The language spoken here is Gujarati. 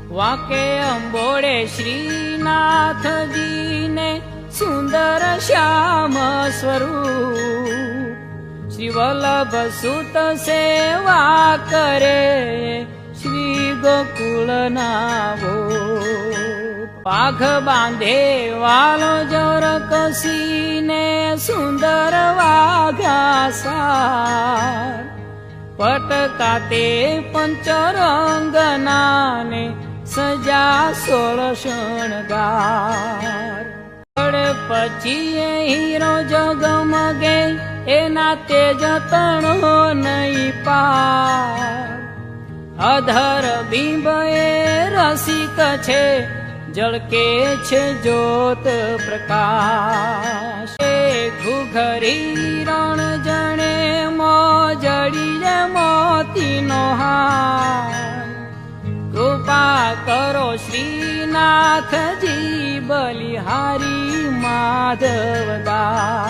વાંકે અંબોડે શ્રીનાથજીને સુંદર શ્યામ સ્વરૂપ, શ્રી વલ્લભ સુત સેવા કરે શ્રી ગોકુળના ભૂપ. પાઘ બાંધે વાલો જોર કસીને સુંદર વાઘા સાર, પટકાતે પંચરંગનાને સજા 16 શણગાર. પછી હીરો જગમગે એના તેજ તણો નહીં પાર, અધર બિંબ એ રસિક છે જળકે છે જ્યોત પ્રકાશ. ઘુઘરી રણ જણે મોજડી મોતીનો હાર, કૃપા કરો શ્રીનાથજી બલિહારી માધવદાસ.